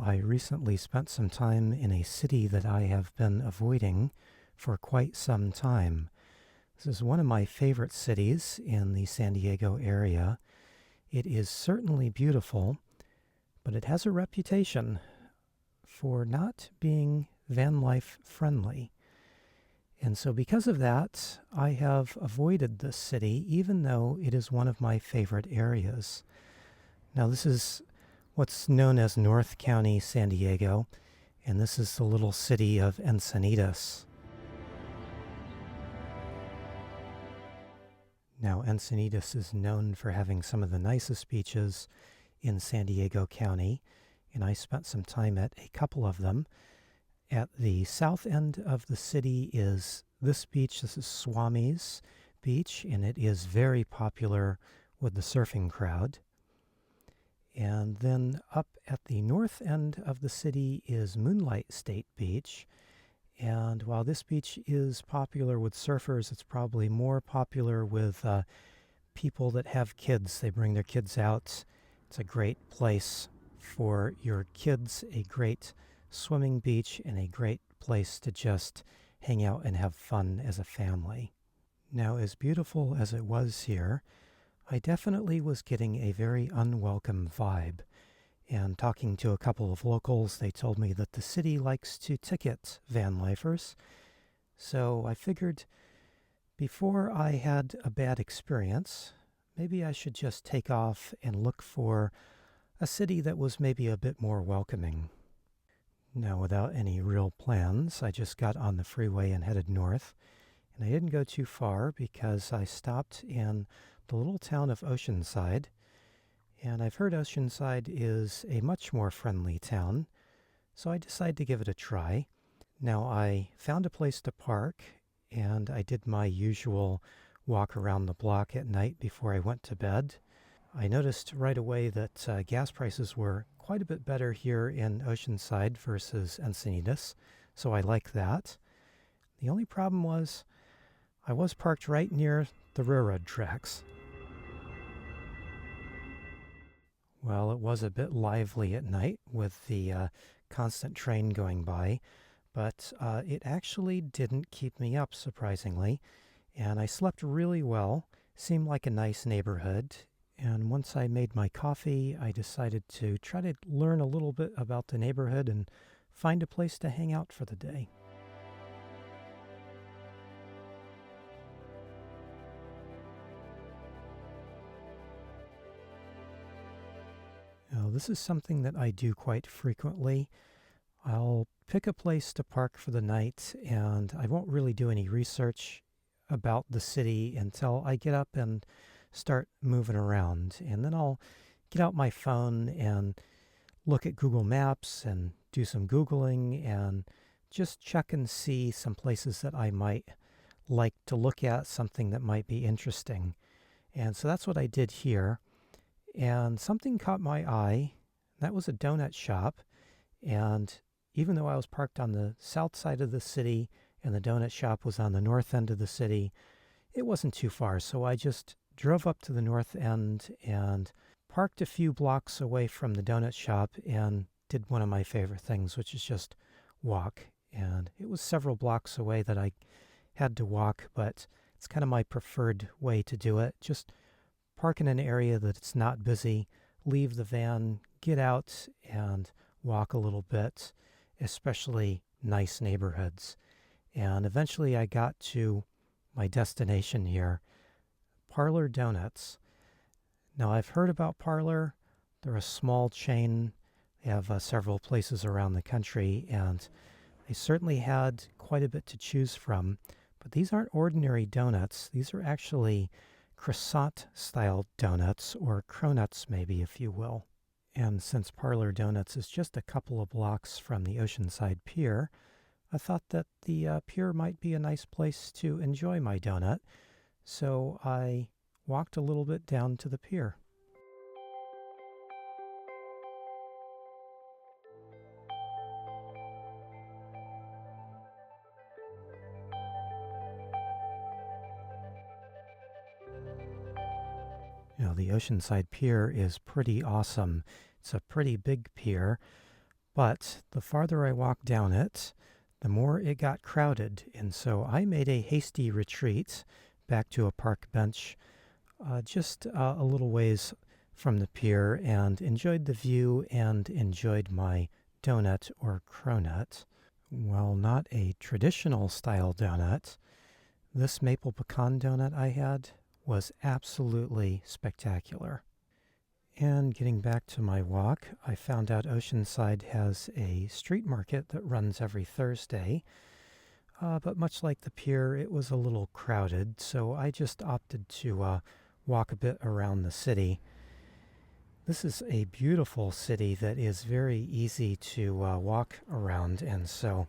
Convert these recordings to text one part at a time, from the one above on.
Well, I recently spent some time in a city that I have been avoiding for quite some time. This is one of my favorite cities in the San Diego area. It is certainly beautiful, but it has a reputation for not being van life friendly. And so because of that, I have avoided this city, even though it is one of my favorite areas. Now, this is what's known as North County, San Diego, and this is the little city of Encinitas. Now, Encinitas is known for having some of the nicest beaches in San Diego County, and I spent some time at a couple of them. At the south end of the city is this beach. This is Swami's beach, and it is very popular with the surfing crowd. And then up at the north end of the city is Moonlight State Beach. And while this beach is popular with surfers, it's probably more popular with people that have kids. They bring their kids out. It's a great place for your kids, a great swimming beach, and a great place to just hang out and have fun as a family. Now, as beautiful as it was here, I definitely was getting a very unwelcome vibe. And talking to a couple of locals, they told me that the city likes to ticket van lifers. So I figured before I had a bad experience, maybe I should just take off and look for a city that was maybe a bit more welcoming. Now, without any real plans, I just got on the freeway and headed north. And I didn't go too far because I stopped in the little town of Oceanside. And I've heard Oceanside is a much more friendly town, so I decided to give it a try. Now, I found a place to park, and I did my usual walk around the block at night before I went to bed. I noticed right away that gas prices were quite a bit better here in Oceanside versus Encinitas, so I like that. The only problem was I was parked right near the railroad tracks. Well, it was a bit lively at night with the constant train going by, but it actually didn't keep me up, surprisingly, and I slept really well. Seemed like a nice neighborhood, and once I made my coffee, I decided to try to learn a little bit about the neighborhood and find a place to hang out for the day. Now, this is something that I do quite frequently. I'll pick a place to park for the night, and I won't really do any research about the city until I get up and start moving around. And then I'll get out my phone and look at Google Maps and do some Googling and just check and see some places that I might like to look at, something that might be interesting. And so that's what I did here. And something caught my eye. That was a donut shop. And even though I was parked on the south side of the city and the donut shop was on the north end of the city, it wasn't too far. So I just drove up to the north end and parked a few blocks away from the donut shop and did one of my favorite things, which is just walk. And it was several blocks away that I had to walk, but it's kind of my preferred way to do it. Just park in an area that it's not busy, leave the van, get out and walk a little bit, especially nice neighborhoods. And eventually I got to my destination here, Parlor Doughnuts. Now, I've heard about Parlor. They're a small chain. They have several places around the country, and they certainly had quite a bit to choose from. But these aren't ordinary donuts. These are actually croissant-style donuts, or cronuts maybe, if you will. And since Parlor Doughnuts is just a couple of blocks from the Oceanside Pier, I thought that the pier might be a nice place to enjoy my donut, so I walked a little bit down to the pier. You know, the Oceanside Pier is pretty awesome. It's a pretty big pier, But the farther I walked down it, the more it got crowded, and so I made a hasty retreat back to a park bench just a little ways from the pier and enjoyed the view and enjoyed my donut or cronut. Well, not a traditional style donut. This maple pecan donut I had was absolutely spectacular. And getting back to my walk, I found out Oceanside has a street market that runs every Thursday. But much like the pier, it was a little crowded, so I just opted to walk a bit around the city. This is a beautiful city that is very easy to walk around, and so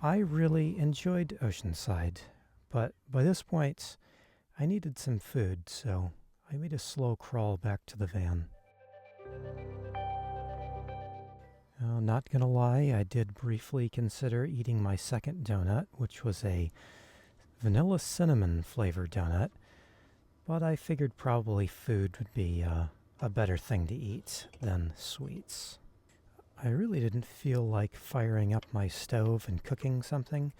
I really enjoyed Oceanside. But by this point, I needed some food, so I made a slow crawl back to the van. Not gonna lie, I did briefly consider eating my second donut, which was a vanilla cinnamon flavored donut, but I figured probably food would be a better thing to eat than sweets. I really didn't feel like firing up my stove and cooking something.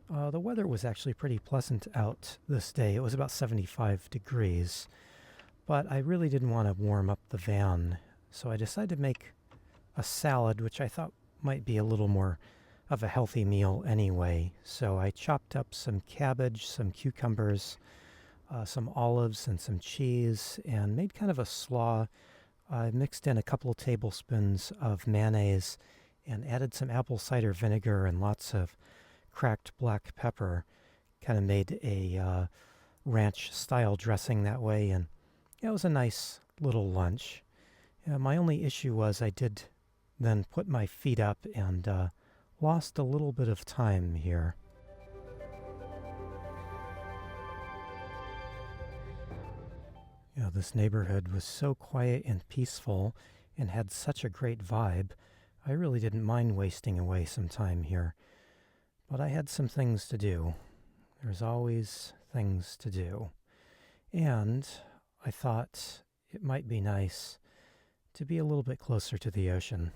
The weather was actually pretty pleasant out this day. It was about 75 degrees, but I really didn't want to warm up the van, so I decided to make a salad, which I thought might be a little more of a healthy meal anyway. So I chopped up some cabbage, some cucumbers, some olives, and some cheese, and made kind of a slaw. I mixed in a couple of tablespoons of mayonnaise and added some apple cider vinegar and lots of cracked black pepper. Kind of made a ranch-style dressing that way, and it was a nice little lunch. My only issue was I did then put my feet up and lost a little bit of time here. This neighborhood was so quiet and peaceful and had such a great vibe, I really didn't mind wasting away some time here. But I had some things to do. There's always things to do. And I thought it might be nice to be a little bit closer to the ocean.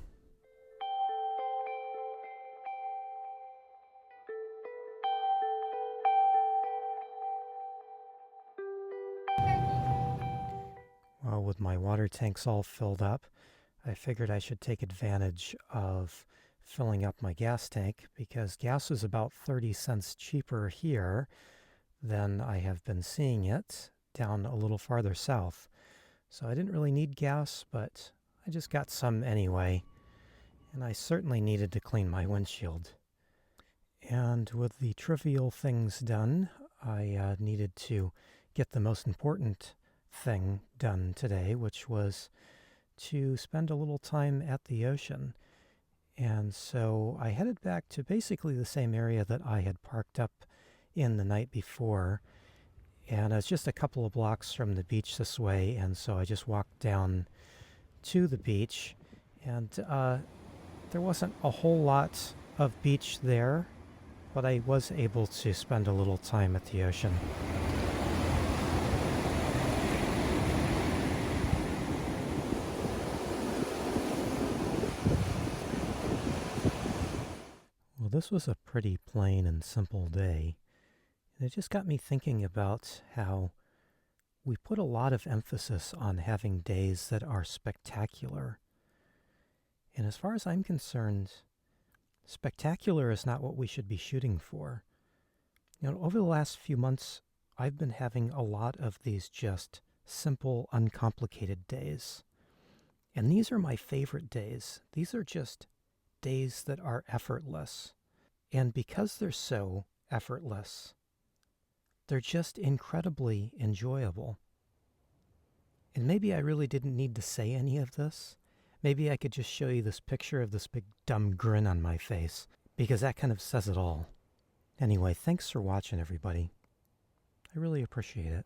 Well, with my water tanks all filled up, I figured I should take advantage of filling up my gas tank because gas is about 30 cents cheaper here than I have been seeing it down a little farther south. So I didn't really need gas, but I just got some anyway. And I certainly needed to clean my windshield. And with the trivial things done, I needed to get the most important thing done today, which was to spend a little time at the ocean. And so I headed back to basically the same area that I had parked up in the night before. And it's just a couple of blocks from the beach this way, and so I just walked down to the beach. And there wasn't a whole lot of beach there, but I was able to spend a little time at the ocean. Well, this was a pretty plain and simple day. And it just got me thinking about how we put a lot of emphasis on having days that are spectacular. And as far as I'm concerned, spectacular is not what we should be shooting for. Over the last few months, I've been having a lot of these just simple, uncomplicated days. And these are my favorite days. These are just days that are effortless. And because they're so effortless, they're just incredibly enjoyable. And maybe I really didn't need to say any of this. Maybe I could just show you this picture of this big dumb grin on my face, because that kind of says it all. Anyway, thanks for watching, everybody. I really appreciate it.